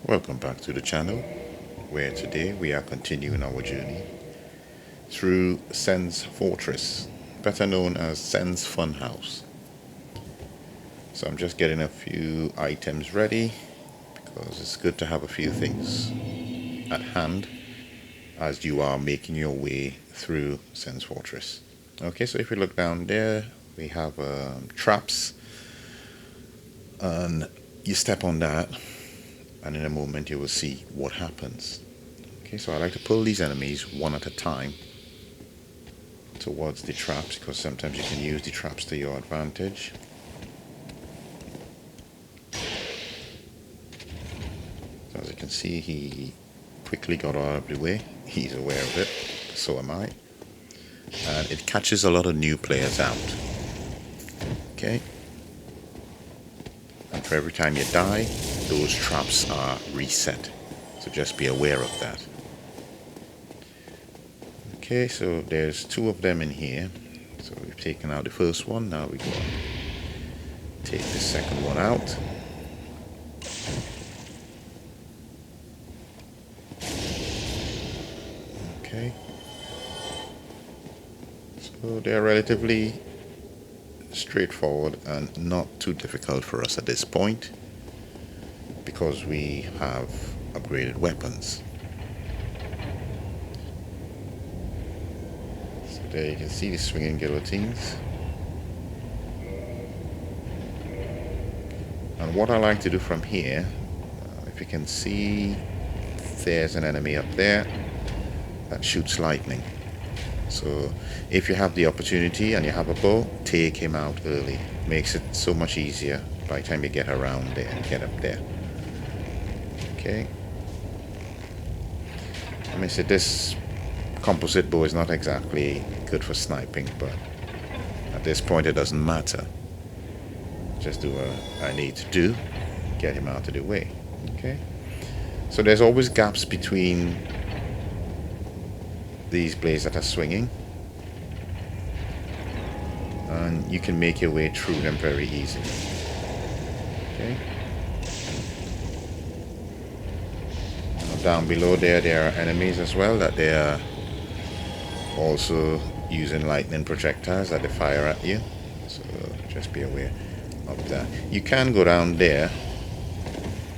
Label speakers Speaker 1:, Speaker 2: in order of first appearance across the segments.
Speaker 1: Welcome back to the channel, where today we are continuing our journey through Sen's Fortress, better known as Sen's Funhouse. So I'm just getting a few items ready, because it's good to have a few things at hand as you are making your way through Sen's Fortress. Okay, so if you look down there, we have traps, and you step on that, and in a moment you will see what happens. Okay, so I like to pull these enemies one at a time towards the traps, because sometimes you can use the traps to your advantage. So as you can see, he quickly got out of the way. He's aware of it, so am I. And it catches a lot of new players out. Okay. And for every time you die, those traps are reset. So just be aware of that. Okay, so there's two of them in here. So we've taken out the first one. Now we go take the second one out. Okay. So they're relatively straightforward and not too difficult for us at this point, because we have upgraded weapons. So there you can see the swinging guillotines. And what I like to do from here, if you can see, there's an enemy up there that shoots lightning. So if you have the opportunity and you have a bow, take him out early. Makes it so much easier by the time you get around there and get up there. Okay. I mean, so this composite bow is not exactly good for sniping, but at this point it doesn't matter. Just do what I need to do, get him out of the way. Okay. So there's always gaps between these blades that are swinging, and you can make your way through them very easily. Okay. Now down below there are enemies as well that they are also using lightning projectiles that they fire at you, so just be aware of that. You can go down there.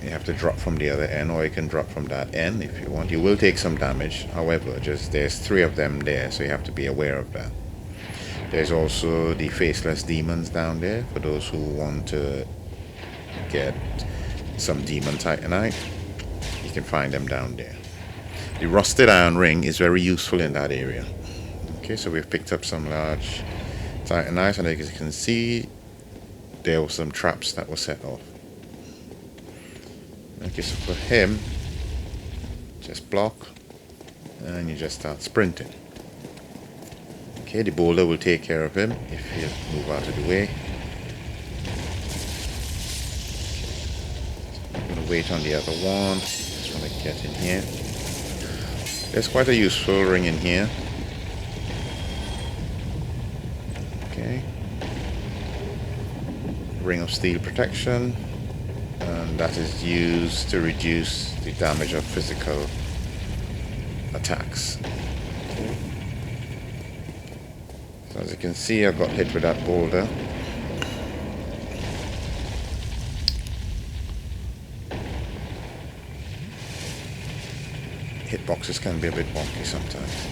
Speaker 1: You have to drop from the other end, or you can drop from that end if you want. You will take some damage, however, just there's three of them there, so you have to be aware of that. There's also the faceless demons down there for those who want to get some demon titanite. You can find them down there. The rusted iron ring is very useful in that area. Okay, so we've picked up some large titanite, and as you can see, there were some traps that were set off. Okay, so for him, just block, and you just start sprinting. Okay, the boulder will take care of him if you move out of the way. So I'm going to wait on the other one. Just want to get in here. There's quite a useful ring in here. Okay. Ring of steel protection. And that is used to reduce the damage of physical attacks. Okay. So as you can see, I got hit with that boulder. Hitboxes can be a bit wonky sometimes.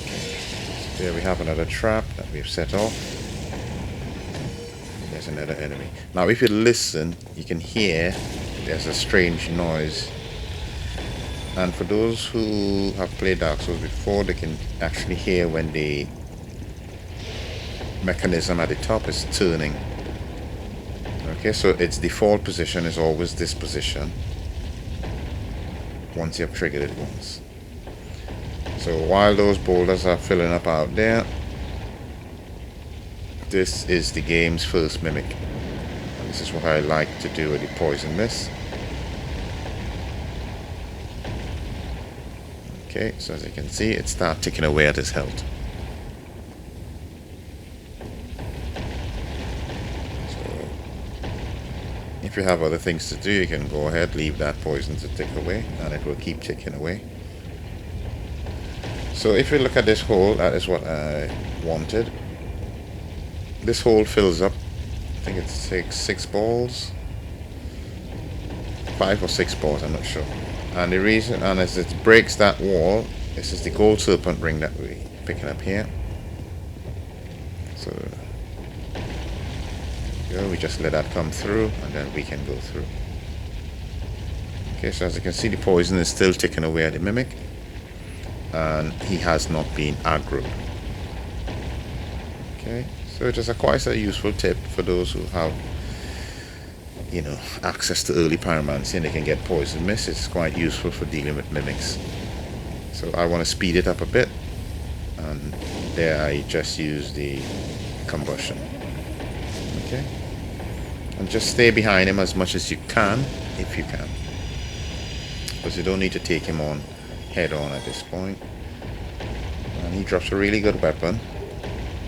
Speaker 1: Okay. So there we have another trap that we've set off. There's another enemy. Now if you listen, you can hear there's a strange noise. And for those who have played Dark Souls before, they can actually hear when the mechanism at the top is turning. Okay, so its default position is always this position once you've triggered it once. So while those boulders are filling up out there, this is the game's first mimic. And this is what I like to do with the poison mist. Okay, so as you can see, it starts ticking away at his health. So If you have other things to do, you can go ahead, leave that poison to tick away, and it will keep ticking away. So if you look at this hole, that is what I wanted. This hole fills up, I think it's six balls, 5 or 6 balls, I'm not sure. And the reason, and as it breaks that wall, this is the gold serpent ring that we're picking up here. So we just let that come through, and then we can go through. Okay, so as you can see, the poison is still ticking away at the mimic, and he has not been aggroed. Okay, so it is quite a useful tip for those who have, you know, access to early pyromancy and they can get poison mist. It's quite useful for dealing with mimics. So I want to speed it up a bit, and there I just use the combustion. Okay, and just stay behind him as much as you can, if you can, because you don't need to take him on head on at this point. And he drops a really good weapon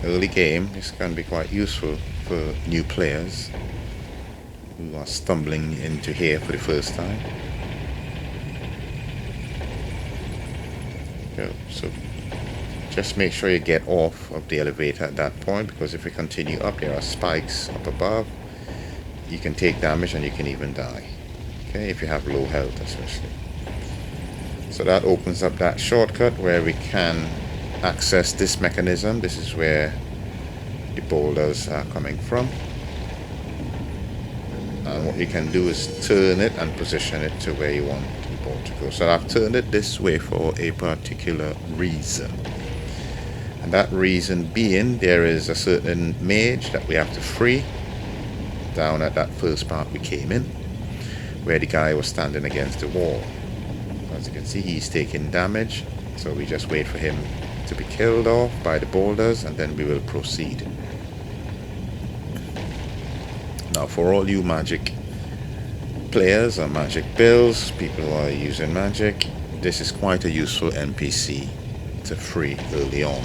Speaker 1: early game. This can be quite useful for new players who are stumbling into here for the first time. So just make sure you get off of the elevator at that point, because if you continue up, there are spikes up above. You can take damage and you can even die. Okay, if you have low health especially. So that opens up that shortcut where we can access this mechanism. This is where the boulders are coming from. And what you can do is turn it and position it to where you want the ball to go. So I've turned it this way for a particular reason. And that reason being, there is a certain mage that we have to free down at that first part we came in, where the guy was standing against the wall. As you can see, he's taking damage, so we just wait for him to be killed off by the boulders, and then we will proceed. Now, for all you magic players or magic builds, people who are using magic, this is quite a useful NPC to free early on,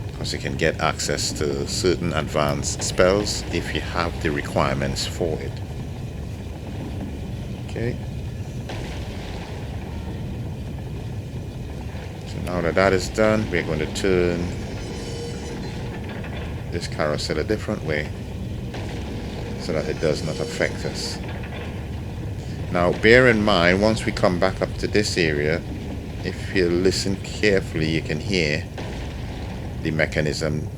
Speaker 1: because you can get access to certain advanced spells if you have the requirements for it. Okay. So now that that is done, we're going to turn this carousel a different way so that it does not affect us. Now bear in mind, once we come back up to this area, if you listen carefully, you can hear the mechanism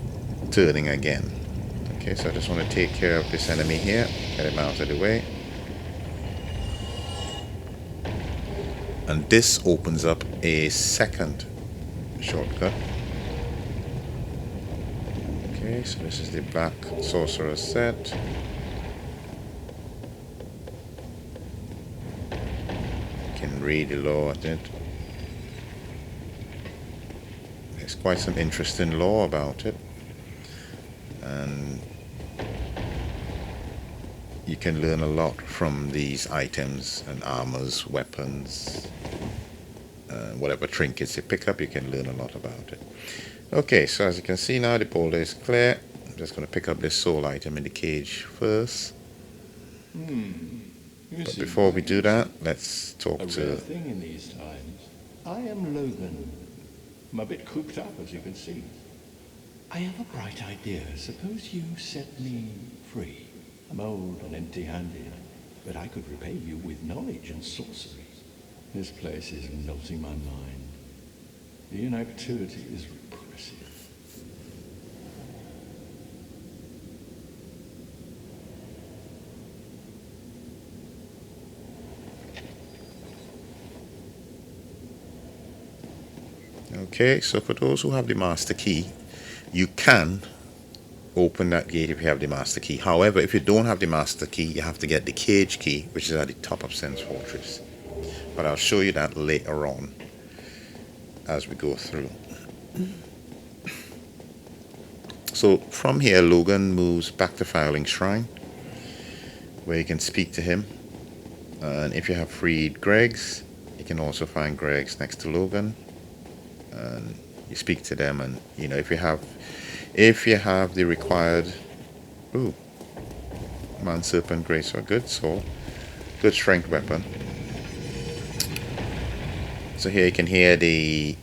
Speaker 1: turning again. Okay, so I just want to take care of this enemy here, get him out of the way. And this opens up a second shortcut. Okay, so this is the Black Sorcerer set. You can read the lore at it. There's quite some interesting lore about it, and you can learn a lot from these items and armors, weapons, whatever trinkets you pick up. You can learn a lot about it. Okay, so as you can see now, the boulder is clear. I'm just going to pick up this soul item in the cage first. But before we do that, let's talk to...
Speaker 2: A thing in these times. I am Logan. I'm a bit cooped up, as you can see. I have a bright idea. Suppose you set me free. I'm old and empty-handed, but I could repay you with knowledge and sorcery. This place is melting my mind. The inactivity is repressive.
Speaker 1: Okay, so for those who have the master key, you can open that gate if you have the master key. However, if you don't have the master key, you have to get the cage key, which is at the top of Sen's Fortress. But I'll show you that later on as we go through. So from here, Logan moves back to Filing Shrine, where you can speak to him. And if you have freed Greg's, you can also find Greg's next to Logan. And you speak to them, and you know, if you have the required Man Serpent Greatsword. Good sword. Good strength weapon. So here you can hear the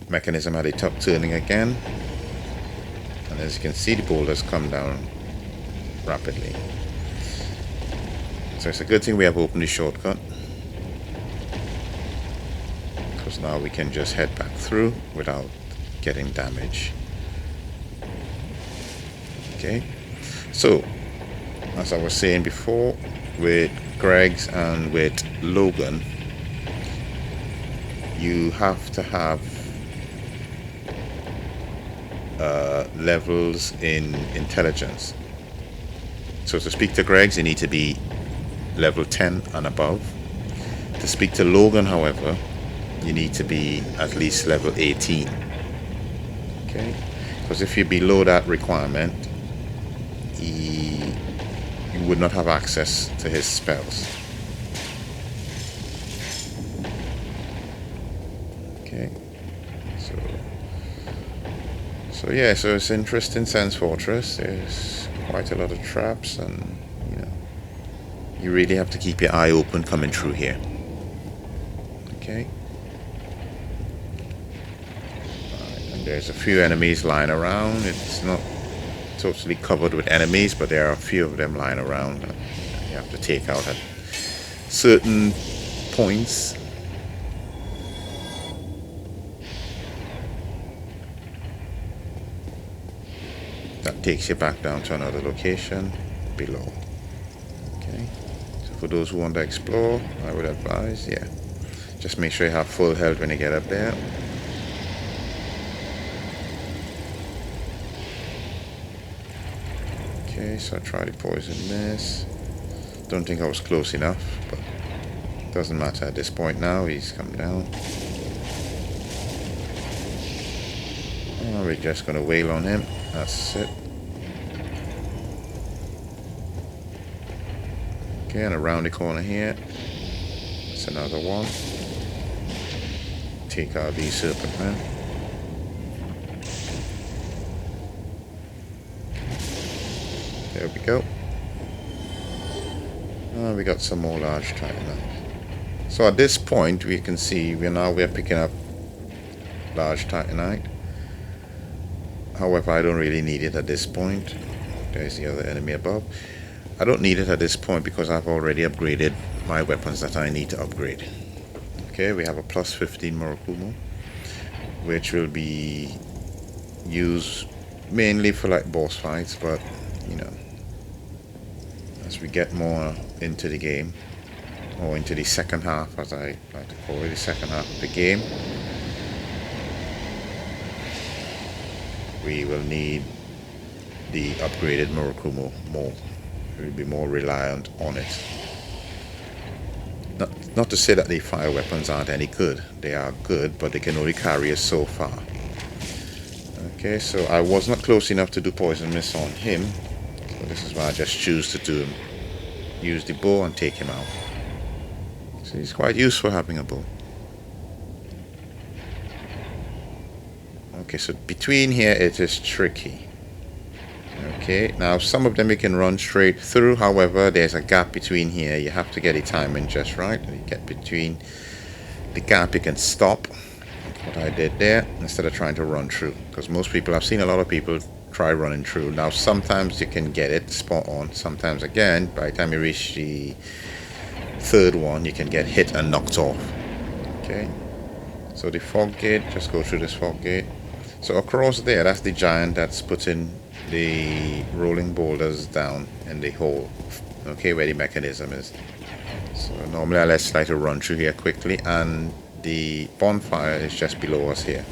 Speaker 1: mechanism at the top turning again. And as you can see, the boulders come down rapidly. So it's a good thing we have opened the shortcut, because now we can just head back through without getting damage. Okay, so as I was saying before, with Greg's and with Logan, you have to have levels in intelligence. So to speak to Greg's, you need to be level 10 and above. To speak to Logan, however, you need to be at least level 18. Okay, because if you're below that requirement, you would not have access to his spells. Okay, so yeah, so it's interesting Sense Fortress. There's quite a lot of traps, and you really have to keep your eye open coming through here. Okay. And there's a few enemies lying around. It's not totally covered with enemies, but there are a few of them lying around that you have to take out at certain points. That takes you back down to another location below. Okay, so for those who want to explore, I would advise, yeah, just make sure you have full health when you get up there. Okay, so I tried to poison this. Don't think I was close enough, but it doesn't matter at this point now. He's come down. Oh, we're just going to wail on him. That's it. Okay, and around the corner here, that's another one. Take out these serpent men. There we go. Oh, we got some more large titanite. So at this point, we can see we're picking up large titanite. However, I don't really need it at this point. There's the other enemy above. I don't need it at this point because I've already upgraded my weapons that I need to upgrade. Okay, we have a plus 15 Murakumo, which will be used mainly for like boss fights, but as we get more into the game, or into the second half, as I like to call it, the second half of the game, we will need the upgraded Murakumo more. We'll be more reliant on it. Not to say that the fire weapons aren't any good. They are good, but they can only carry us so far. Okay, so I was not close enough to do poison mist on him. So this is why I just choose to use the bow and take him out. So it's quite useful having a bow. Okay, so between here it is tricky. Okay, now some of them you can run straight through, however there's a gap between here. You have to get the timing just right. You get between the gap, you can stop. That's what I did there, instead of trying to run through, because most people, I've seen a lot of people try running through. Now sometimes you can get it spot on, sometimes again by the time you reach the third one you can get hit and knocked off. Okay, so the fog gate, just go through this fog gate. So across there, that's the giant that's putting the rolling boulders down in the hole, okay, where the mechanism is. So normally I let's try to run through here quickly, and the bonfire is just below us here.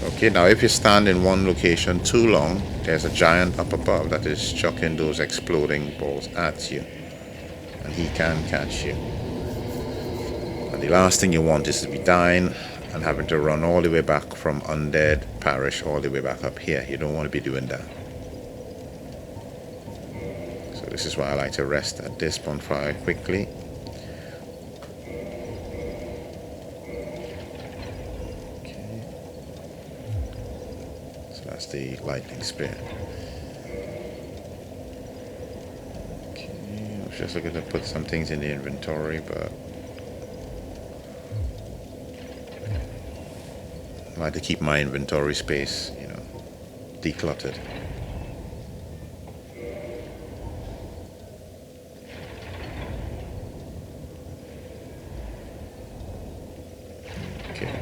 Speaker 1: Okay, now if you stand in one location too long, there's a giant up above that is chucking those exploding balls at you, and he can catch you. And the last thing you want is to be dying and having to run all the way back from Undead Parish all the way back up here. You don't want to be doing that. So this is why I like to rest at this bonfire quickly. Okay. So that's the lightning spear. was just looking to put some things in the inventory, but I like to keep my inventory space, you know, decluttered. Okay.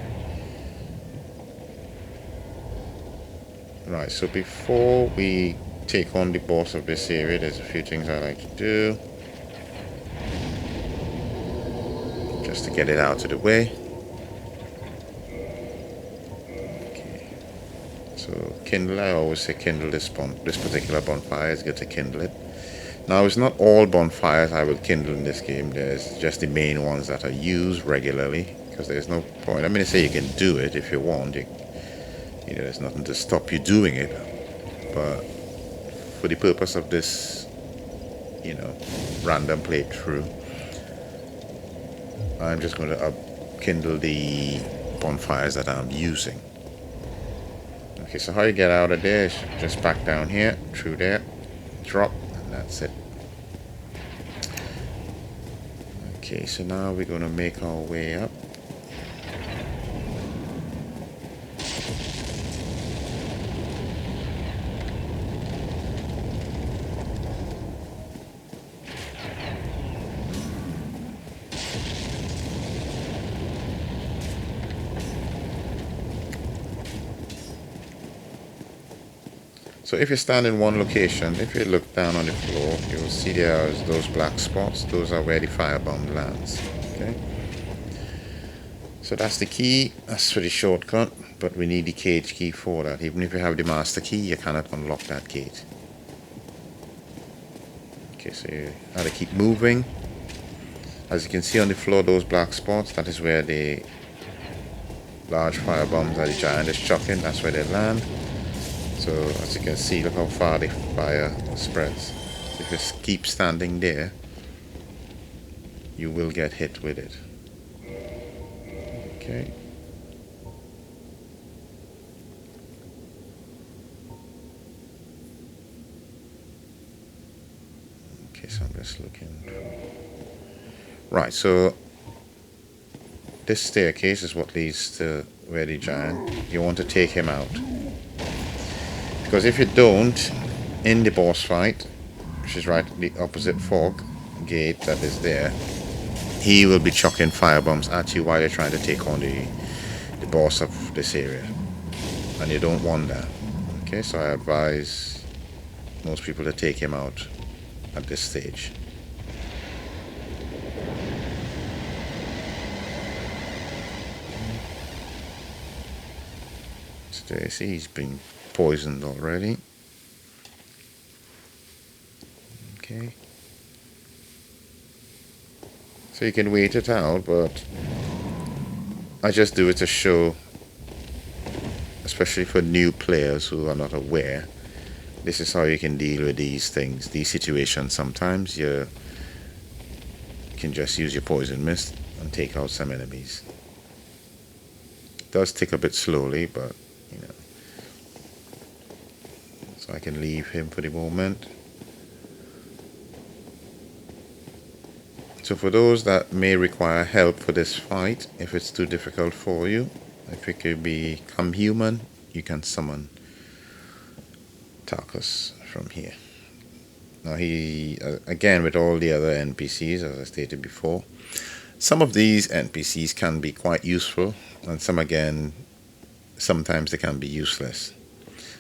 Speaker 1: Right, so before we take on the boss of this area, there's a few things I like to do just to get it out of the way. Okay. So kindle, I always say kindle this particular bonfire. It's good to kindle it. Now, it's not all bonfires I will kindle in this game. There's just the main ones that are used regularly, because there's no point. I mean, I say you can do it if you want. You know, there's nothing to stop you doing it. But for the purpose of this, you know, random playthrough, I'm just going to kindle the bonfires that I'm using. Okay, so how you get out of there is just back down here, through there, drop, and that's it. Okay, so now we're going to make our way up. So if you stand in one location, if you look down on the floor, you will see there's those black spots. Those are where the firebomb lands. Okay. So that's the key. That's for the shortcut. But we need the cage key for that. Even if you have the master key, you cannot unlock that gate. Okay, so you have to keep moving. As you can see on the floor, those black spots, that is where the large firebombs that the giant is chucking. That's where they land. So as you can see, look how far the fire spreads. So if you keep standing there, you will get hit with it. Okay. Okay, so I'm just looking. Right, so this staircase is what leads to where the giant. You want to take him out. Because if you don't, in the boss fight, which is right at the opposite fog gate that is there, he will be chucking firebombs at you while you're trying to take on the boss of this area. And you don't want that. Okay, so I advise most people to take him out at this stage. So there you see he's been poisoned already. Okay. So you can wait it out, but I just do it to show, especially for new players who are not aware, this is how you can deal with these things, these situations. Sometimes you can just use your poison mist and take out some enemies. It does tick a bit slowly, but you know. So I can leave him for the moment. So for those that may require help for this fight, if it's too difficult for you, if you could become human, you can summon Tarkus from here. Now he, again with all the other NPCs, as I stated before, some of these NPCs can be quite useful, and some again, sometimes they can be useless.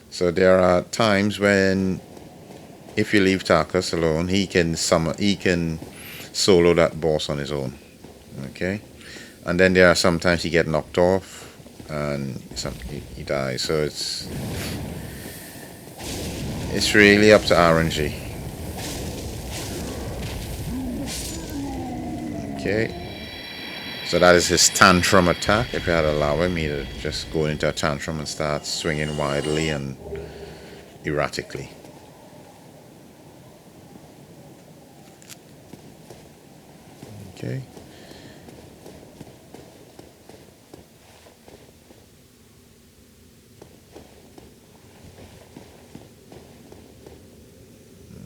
Speaker 1: So there are times when, if you leave Tarkus alone, he can solo that boss on his own. Okay, and then there are sometimes he get knocked off and he dies. So it's really up to RNG. Okay, so that is his Tantrum Attack. If you had allowed me to just go into a tantrum and start swinging wildly and erratically. Okay.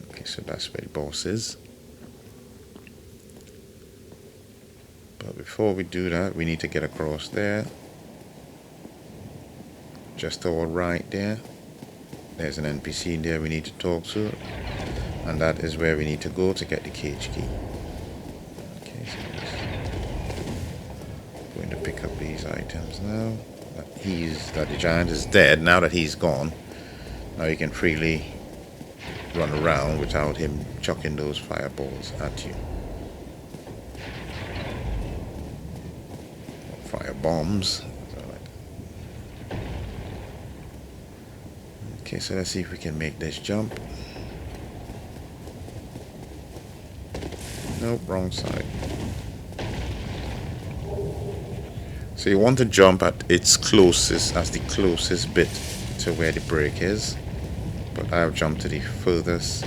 Speaker 1: Okay, so that's where the boss is. But before we do that, we need to get across there. Just to our right there. There's an NPC in there we need to talk to. And that is where we need to go to get the cage key. Okay, so I'm going to pick up these items now. That the giant is dead. Now that he's gone, now you can freely run around without him chucking those fireballs at you. Fire bombs. Okay, so let's see if we can make this jump. Nope, wrong side. So you want to jump at its closest, as the closest bit to where the break is. But I've jumped to the furthest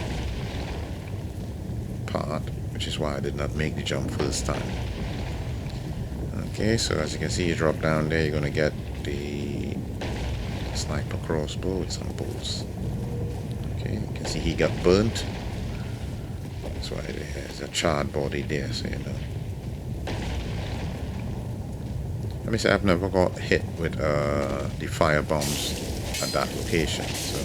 Speaker 1: part, which is why I did not make the jump first time. Okay, so as you can see, you drop down there, you're going to get the sniper crossbow with some bolts. Okay, you can see he got burnt. That's why there's a charred body there, so you know. Let me say I've never got hit with the fire bombs at that location, so,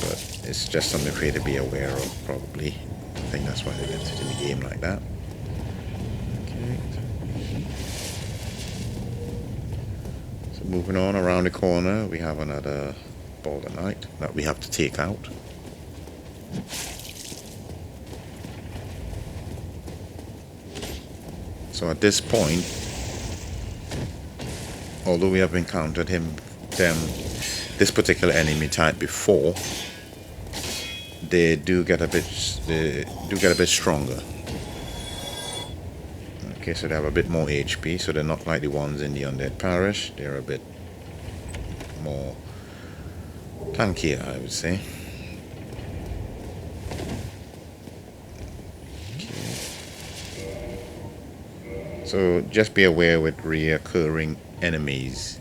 Speaker 1: but it's just something for you to be aware of, probably. I think that's why they left it in the game like that. Okay. So moving on around the corner, we have another Boulder Knight that we have to take out. So at this point, although we have encountered this particular enemy type before, they do get a bit stronger. Okay, so they have a bit more HP, so they're not like the ones in the Undead Parish. They're a bit more tankier, I would say. So just be aware with reoccurring enemies.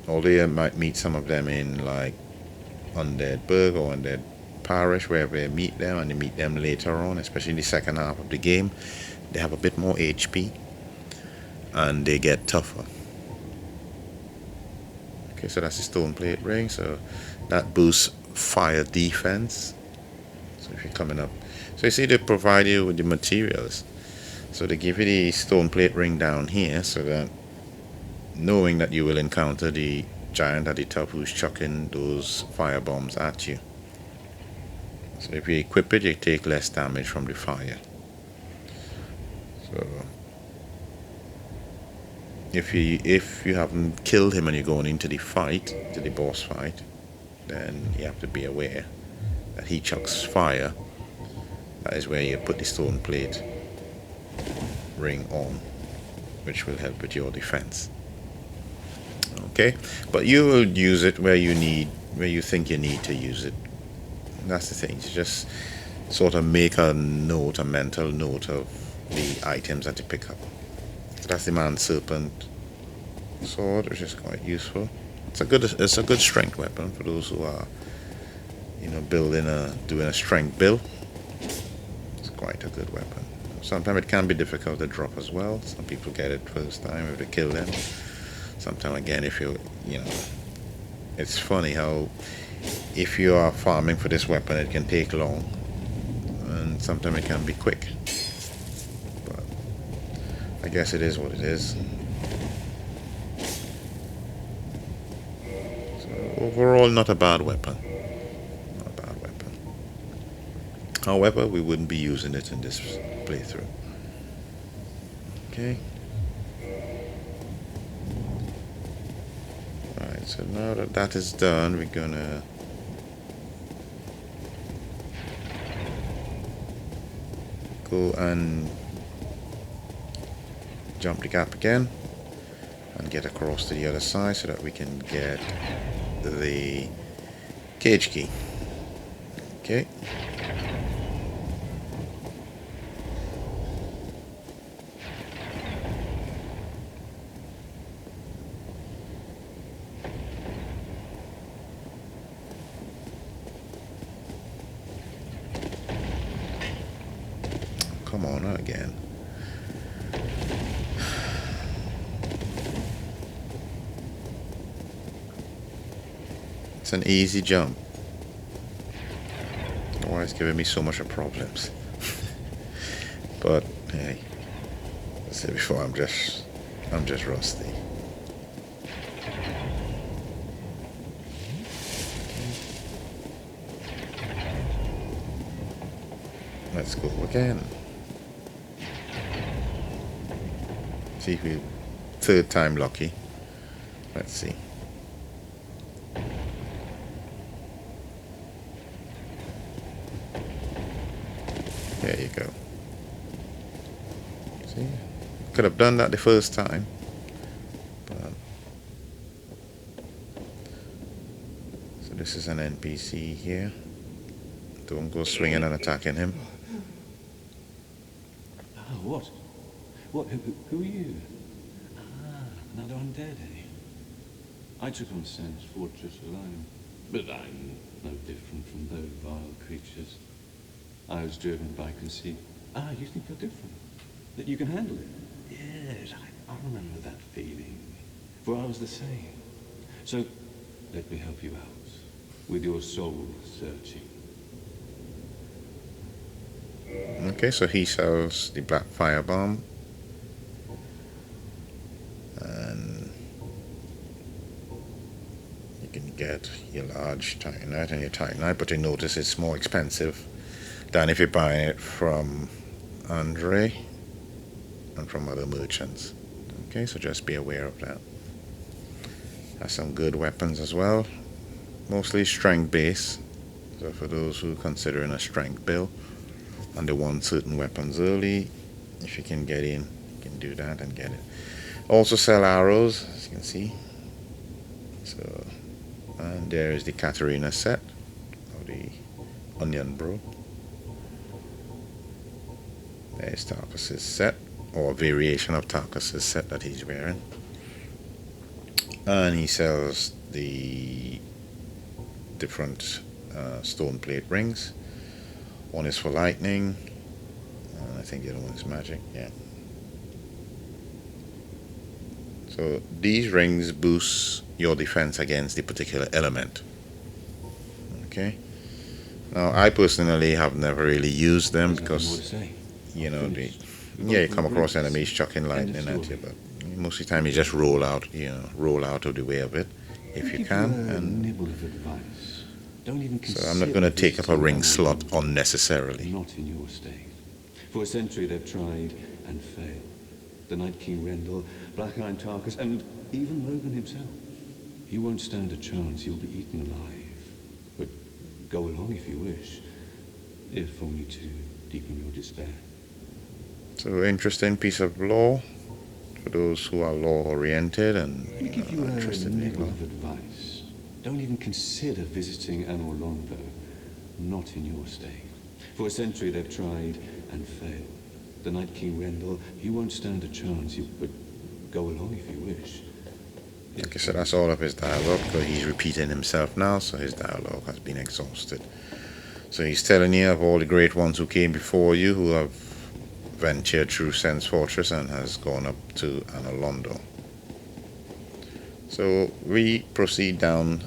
Speaker 1: Although you might meet some of them in like Undead Burg or Undead Parish, wherever you meet them, and you meet them later on, especially in the second half of the game, they have a bit more HP and they get tougher. Okay, so that's the stone plate ring, so that boosts fire defense. So if you're coming up, so you see they provide you with the materials. So they give you the stone plate ring down here, so that knowing that you will encounter the giant at the top who's chucking those fire bombs at you. So if you equip it, you take less damage from the fire. So if you haven't killed him and you're going into the fight, to the boss fight, then you have to be aware that he chucks fire. That is where you put the stone plate ring on, which will help with your defense. Okay, but you will use it where you think you need to use it. That's the thing. You just sort of make a mental note of the items that you pick up. So that's the man's Serpent Sword, which is quite useful. It's a good strength weapon for those who are, doing a strength build. It's quite a good weapon. Sometimes it can be difficult to drop as well. Some people get it first time if they kill them. Sometimes again, it's funny how if you are farming for this weapon, it can take long, and sometimes it can be quick. But I guess it is what it is. So overall, not a bad weapon. Not a bad weapon. However, we wouldn't be using it in this playthrough. Okay. Alright, so now that that is done, we're gonna go and jump the gap again and get across to the other side so that we can get the cage key. Okay. Come on, not again. It's an easy jump. Why it's giving me so much of problems? But hey, I said before, I'm just rusty. Let's go again. See if we third time lucky. Let's see. There you go. See? Could have done that the first time. But so this is an NPC here. Don't go swinging and attacking him.
Speaker 2: What? What? Who are you? Ah, another undead, eh? I took on Sam's fortress alone, but I'm no different from those vile creatures. I was driven by conceit. Ah, you think you're different? That you can handle it? Yes, I remember that feeling. For I was the same. So, let me help you out with your soul searching.
Speaker 1: Okay, so he sells the Blackfire Bomb. And you can get your large Titanite and your Titanite, but you notice it's more expensive than if you buy it from Andre and from other merchants. Okay, so just be aware of that. Has some good weapons as well. Mostly strength base. So for those who are considering a strength build and they want certain weapons early, if you can get in, you can do that and get it. Also sell arrows, as you can see. So, and there is the Katarina set, or the Onion Bro. There's Tarkus's set, or a variation of Tarkus's set that he's wearing. And he sells the different stone plate rings. One is for lightning, and I think the other one is magic, yeah. So these rings boost your defense against the particular element. Okay. Now I personally have never really used them because, you know, you come across enemies chucking lightning at you, but most of the time you just roll out of the way of it if you can. And so I'm not going to take up a ring slot unnecessarily.
Speaker 2: Not in your state. For a century they've tried and failed. The Night King Rendell, Black Iron Tarkus, and even Logan himself. You won't stand a chance. You'll be eaten alive. But go along if you wish, if only to deepen your despair.
Speaker 1: So interesting piece of lore for those who are lore-oriented and
Speaker 2: Let me give you a
Speaker 1: interested in
Speaker 2: nibble
Speaker 1: lore.
Speaker 2: of advice. Don't even consider visiting Anor Londo. Not in your state. For a century they've tried and failed. The Night King Rendell, you won't stand a chance. But go along if you wish.
Speaker 1: Okay, so that's all of his dialogue, because he's repeating himself now, so his dialogue has been exhausted. So he's telling you of all the great ones who came before you, who have ventured through Sen's Fortress and has gone up to Anor Londo. So we proceed down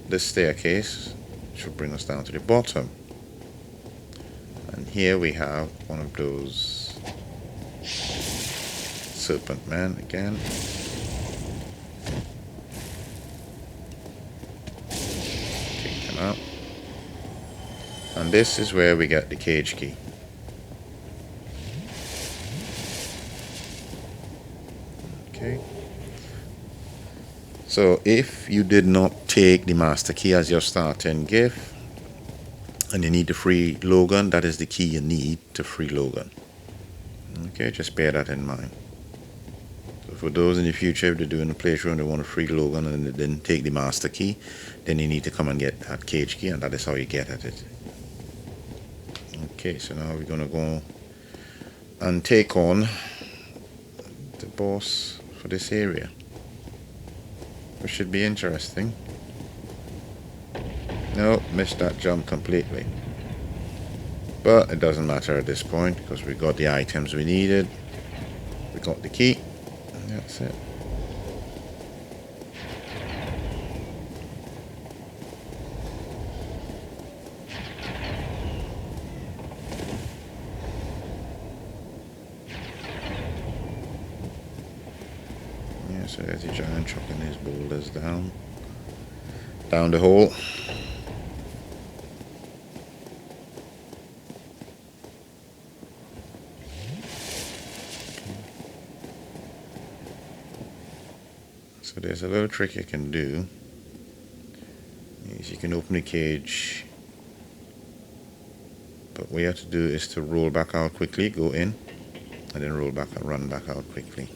Speaker 1: the staircase, which will bring us down to the bottom. And here we have one of those Serpent Men again. Take them out. And this is where we get the cage key. Okay. So if you did not take the master key as your starting gift, and you need to free Logan, that is the key you need to free Logan. Okay, just bear that in mind. So for those in the future, if they're doing a playthrough and they want to free Logan and they didn't take the master key, then you need to come and get that cage key, and that is how you get at it. Okay, so now we're going to go and take on the boss for this area, which should be interesting. No, missed that jump completely. But it doesn't matter at this point, because we got the items we needed. We got the key. And that's it. So there's the giant chucking his boulders down the hole. So there's a little trick you can do. Is you can open the cage, but what you have to do is to roll back out quickly, go in, and then roll back and run back out quickly.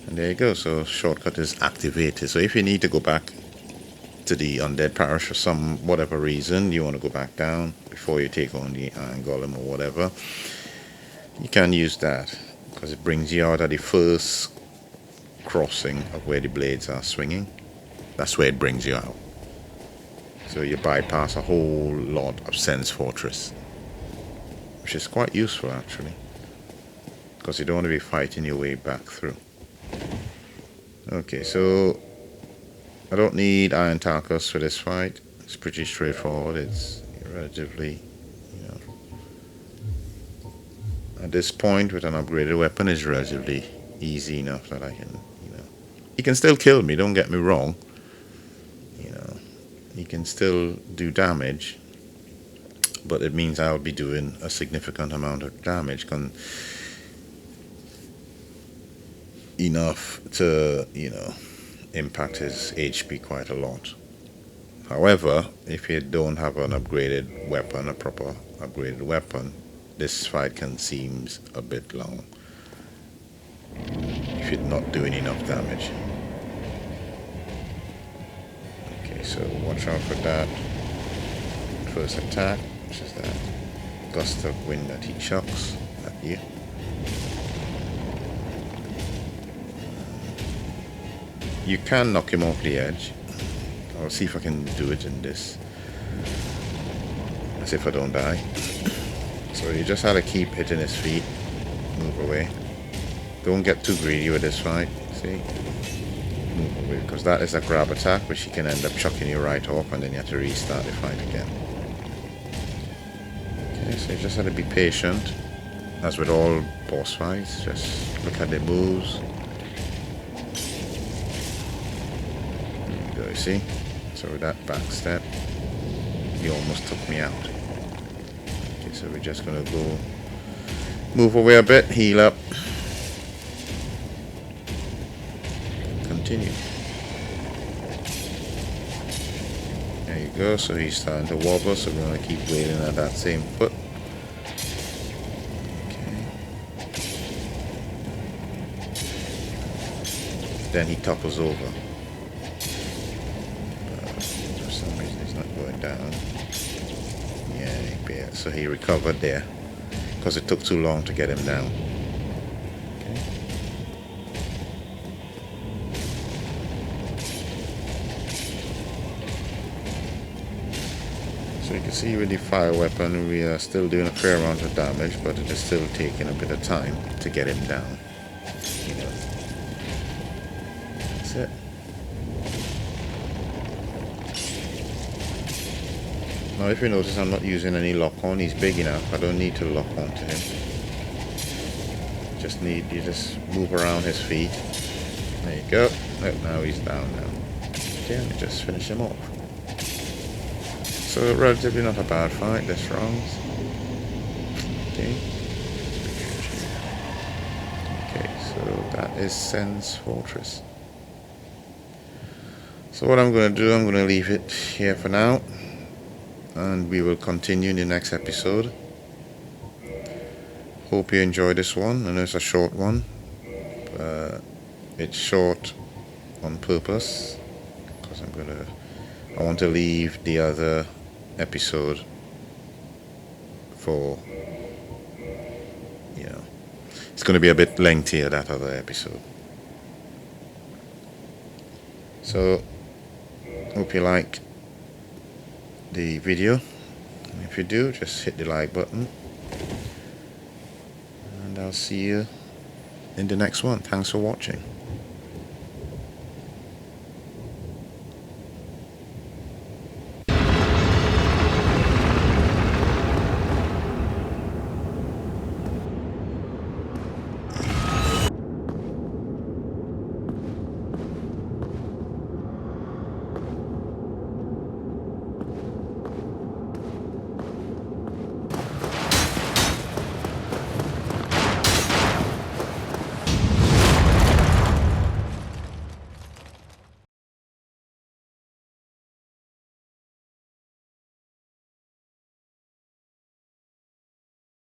Speaker 1: And there you go. So shortcut is activated. So if you need to go back to the undead parish for some whatever reason, you want to go back down before you take on the iron golem or whatever, you can use that, because it brings you out at the first crossing of where the blades are swinging. That's where it brings you out. So you bypass a whole lot of Sense Fortress, which is quite useful actually, because you don't want to be fighting your way back through. Okay, so I don't need Iron Tarkus for this fight. It's pretty straightforward. It's relatively, at this point with an upgraded weapon, it's relatively easy enough that I can, he can still kill me, don't get me wrong. He can still do damage, but it means I'll be doing a significant amount of damage, enough to, impact his HP quite a lot. However, if you don't have an upgraded weapon, a proper upgraded weapon, this fight can seem a bit long if you're not doing enough damage. Okay, so watch out for that first attack, which is that gust of wind that he chucks at you. You can knock him off the edge. I'll see if I can do it in this, as if I don't die. So you just have to keep hitting his feet, move away. Don't get too greedy with this fight, see? Move away, because that is a grab attack, which he can end up chucking you right off, and then you have to restart the fight again. Okay, so you just have to be patient, as with all boss fights. Just look at the moves. You see? So with that back step, he almost took me out. Okay, so we're just gonna go move away a bit, heal up, continue. There you go. So he's starting to wobble, so we're gonna keep waiting at that same foot. Okay. Then he topples over. Down. Yeah, so he recovered there because it took too long to get him down. Okay. So you can see with the fire weapon we are still doing a fair amount of damage, but it is still taking a bit of time to get him down. That's it. Now if you notice, I'm not using any lock on. He's big enough. I don't need to lock on to him. You just move around his feet. There you go. Oh, now he's down now. Okay, let me just finish him off. So relatively not a bad fight, this round. Okay. Okay, so that is Sen's Fortress. So what I'm going to do, I'm going to leave it here for now, and we will continue in the next episode. Hope you enjoy this one, and it's a short one. It's short on purpose because I want to leave the other episode for, it's going to be a bit lengthier, that other episode. So hope you like the video, and if you do, just hit the like button, and I'll see you in the next one. Thanks for watching.